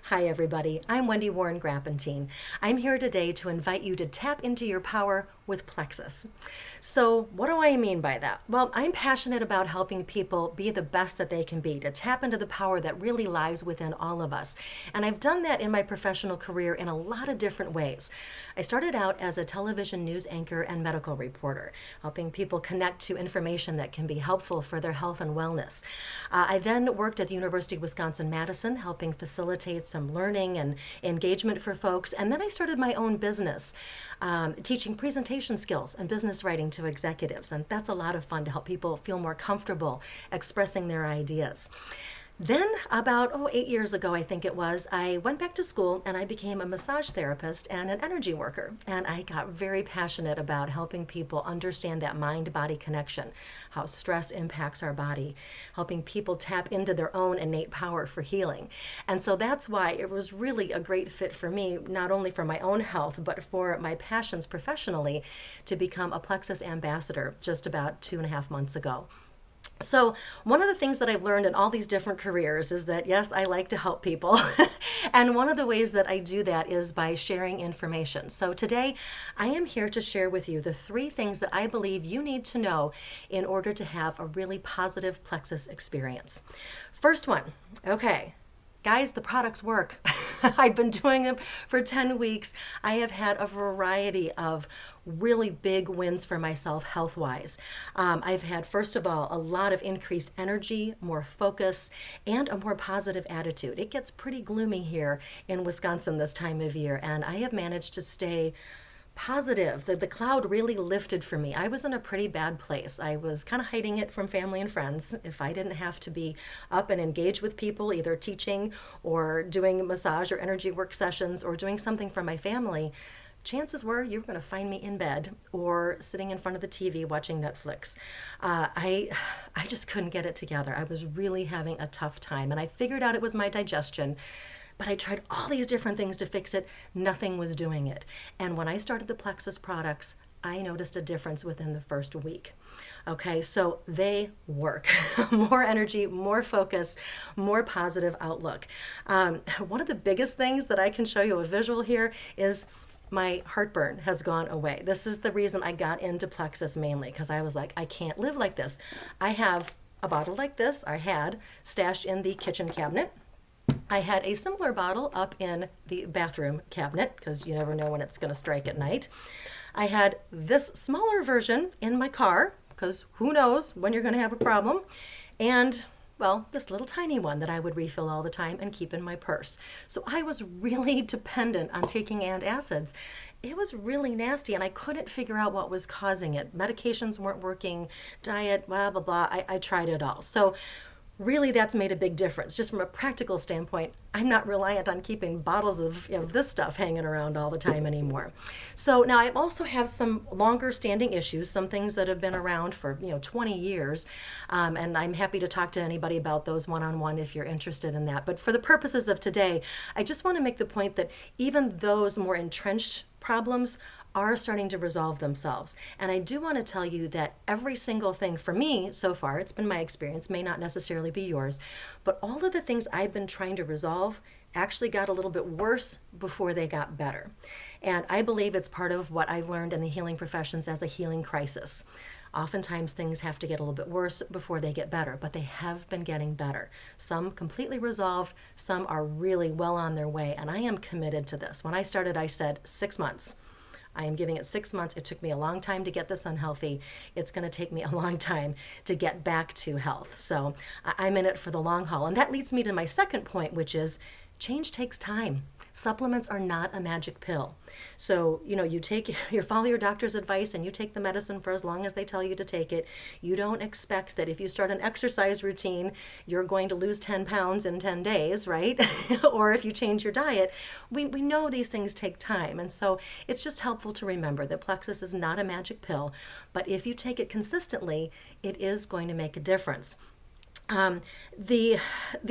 Hi everybody, I'm Wendy Grapentine. I'm here today to invite you to tap into your power with Plexus. So what do I mean by that? Well, I'm passionate about helping people be the best that they can be, to tap into the power that really lies within all of us. And I've done that in my professional career in a lot of different ways. I started out as a television news anchor and medical reporter, helping people connect to information that can be helpful for their health and wellness. I then worked at the University of Wisconsin-Madison, helping facilitate some learning and engagement for folks. And then I started my own business, teaching presentation skills and business writing to executives. And that's a lot of fun to help people feel more comfortable expressing their ideas. Then about 8 years ago, I think it was, I went back to school and I became a massage therapist and an energy worker. And I got very passionate about helping people understand that mind-body connection, how stress impacts our body, helping people tap into their own innate power for healing. And so that's why it was really a great fit for me, not only for my own health, but for my passions professionally, to become a Plexus ambassador just about 2.5 months ago. So one of the things that I've learned in all these different careers is that, yes, I like to help people. And one of the ways that I do that is by sharing information. So today I am here to share with you the 3 things that I believe you need to know in order to have a really positive Plexus experience. First one, okay. Guys, the products work. I've been doing them for 10 weeks. I have had a variety of really big wins for myself health-wise. I've had, first of all, a lot of increased energy, more focus, and a more positive attitude. It gets pretty gloomy here in Wisconsin this time of year, and I have managed to stay positive. The cloud really lifted for me. I was in a pretty bad place. I was kind of hiding it from family and friends. If I didn't have to be up and engage with people, either teaching or doing massage or energy work sessions or doing something for my family, chances were you were going to find me in bed or sitting in front of the TV watching Netflix. I just couldn't get it together. I was really having a tough time, and I figured out it was my digestion. But I tried all these different things to fix it. Nothing was doing it. And when I started the Plexus products, I noticed a difference within the first week. Okay, so they work. More energy, more focus, more positive outlook. One of the biggest things that I can show you a visual here is my heartburn has gone away. This is the reason I got into Plexus mainly, because I was like, I can't live like this. I have a bottle like this, I had stashed in the kitchen cabinet. I had a similar bottle up in the bathroom cabinet, because you never know when it's going to strike at night. I had this smaller version in my car, because who knows when you're going to have a problem. And, well, this little tiny one that I would refill all the time and keep in my purse. So I was really dependent on taking antacids. It was really nasty, and I couldn't figure out what was causing it. Medications weren't working, diet, blah, blah, blah. I tried it all. So really that's made a big difference. Just from a practical standpoint, I'm not reliant on keeping bottles of this stuff hanging around all the time anymore. So now I also have some longer standing issues, some things that have been around for 20 years, and I'm happy to talk to anybody about those one-on-one if you're interested in that. But for the purposes of today, I just want to make the point that even those more entrenched problems are starting to resolve themselves. And I do want to tell you that every single thing for me so far, it's been my experience, may not necessarily be yours, but all of the things I've been trying to resolve actually got a little bit worse before they got better. And I believe it's part of what I've learned in the healing professions as a healing crisis. Oftentimes things have to get a little bit worse before they get better, but they have been getting better. Some completely resolved, some are really well on their way, and I am committed to this. When I started, I said 6 months. I am giving it 6 months. It took me a long time to get this unhealthy. It's going to take me a long time to get back to health. So I'm in it for the long haul. And that leads me to my second point, which is change takes time. Supplements are not a magic pill. So, you follow your doctor's advice and you take the medicine for as long as they tell you to take it. You don't expect that if you start an exercise routine, you're going to lose 10 pounds in 10 days, right? Or if you change your diet. We know these things take time. And so it's just helpful to remember that Plexus is not a magic pill, but if you take it consistently, it is going to make a difference. The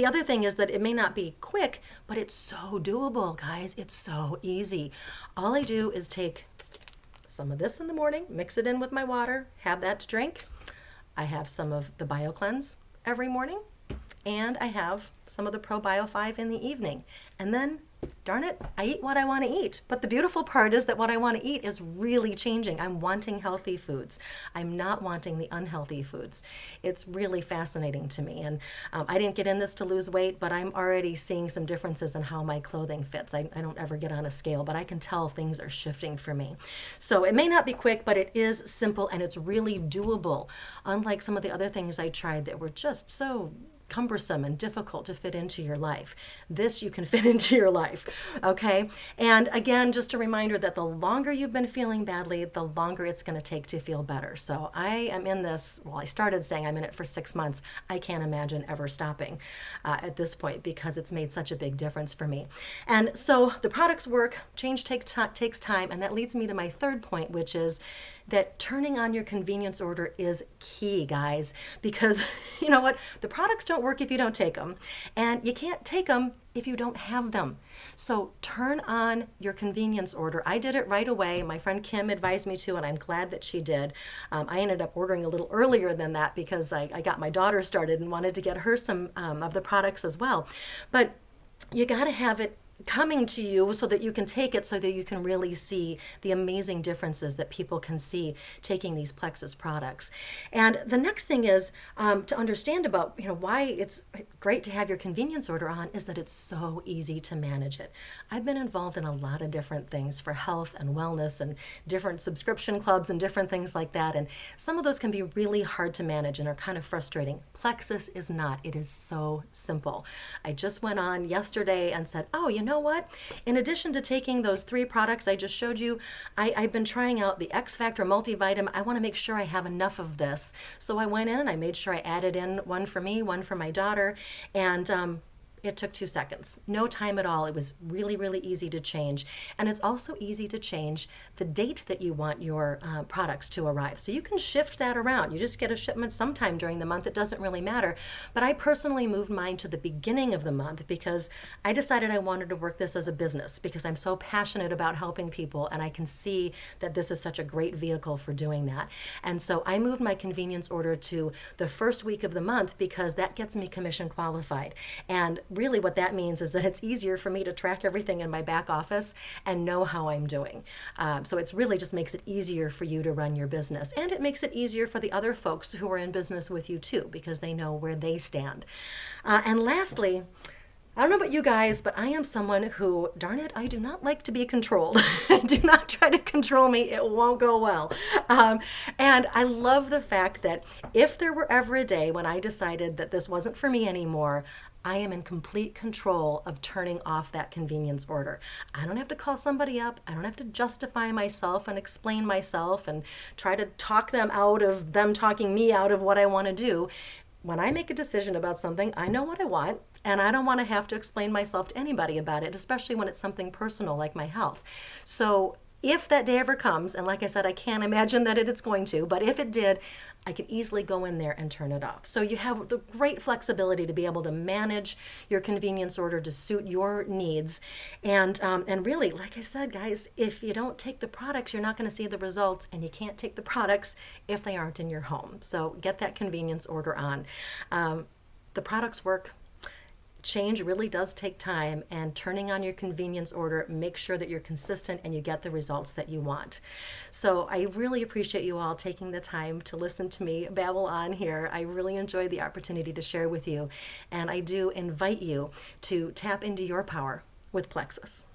other thing is that it may not be quick, but it's so doable, guys. It's so easy. All I do is take some of this in the morning, mix it in with my water, have that to drink. I have some of the BioCleanse every morning, and I have some of the Probio 5 in the evening. And then, darn it, I eat what I want to eat. But the beautiful part is that what I want to eat is really changing. I'm wanting healthy foods. I'm not wanting the unhealthy foods. It's really fascinating to me. And I didn't get in this to lose weight, but I'm already seeing some differences in how my clothing fits. I don't ever get on a scale, but I can tell things are shifting for me. So it may not be quick, but it is simple and it's really doable. Unlike some of the other things I tried that were just so cumbersome and difficult to fit into your life. This you can fit into your life, okay? And again, just a reminder that the longer you've been feeling badly, the longer it's going to take to feel better. So I am in this, well, I started saying I'm in it for 6 months. I can't imagine ever stopping at this point because it's made such a big difference for me. And so the products work, change takes time, and that leads me to my third point, which is that turning on your convenience order is key, guys, because you know what? The products don't work if you don't take them, and you can't take them if you don't have them. So turn on your convenience order. I did it right away. My friend Kim advised me to, and I'm glad that she did. I ended up ordering a little earlier than that because I got my daughter started and wanted to get her some of the products as well. But you got to have it coming to you so that you can take it, so that you can really see the amazing differences that people can see taking these Plexus products. And the next thing is to understand about why it's great to have your convenience order on is that it's so easy to manage it. I've been involved in a lot of different things for health and wellness and different subscription clubs and different things like that, and some of those can be really hard to manage and are kind of frustrating. Plexus is not. It is so simple. I just went on yesterday and said, oh, you know what? In addition to taking those 3 products I just showed you, I've been trying out the X Factor multivitamin. I want to make sure I have enough of this. So I went in and I made sure I added in one for me, one for my daughter, and it took 2 seconds. No time at all. It was really, really easy to change. And it's also easy to change the date that you want your products to arrive. So you can shift that around. You just get a shipment sometime during the month. It doesn't really matter. But I personally moved mine to the beginning of the month because I decided I wanted to work this as a business because I'm so passionate about helping people, and I can see that this is such a great vehicle for doing that. And so I moved my convenience order to the first week of the month because that gets me commission qualified. And really what that means is that it's easier for me to track everything in my back office and know how I'm doing. So it's really just makes it easier for you to run your business. And it makes it easier for the other folks who are in business with you too, because they know where they stand. And lastly, I don't know about you guys, but I am someone who, darn it, I do not like to be controlled. Do not try to control me. It won't go well. And I love the fact that if there were ever a day when I decided that this wasn't for me anymore, I am in complete control of turning off that convenience order. I don't have to call somebody up. I don't have to justify myself and explain myself and try to talk them out of them talking me out of what I want to do. When I make a decision about something, I know what I want, and I don't want to have to explain myself to anybody about it, especially when it's something personal like my health. So if that day ever comes, and like I said, I can't imagine that it's going to, but if it did, I could easily go in there and turn it off. So you have the great flexibility to be able to manage your convenience order to suit your needs. And really, like I said, guys, if you don't take the products, you're not going to see the results, and you can't take the products if they aren't in your home. So get that convenience order on. The products work. Change really does take time, and turning on your convenience order, make sure that you're consistent and you get the results that you want. So I really appreciate you all taking the time to listen to me babble on here. I really enjoyed the opportunity to share with you, and I do invite you to tap into your power with Plexus.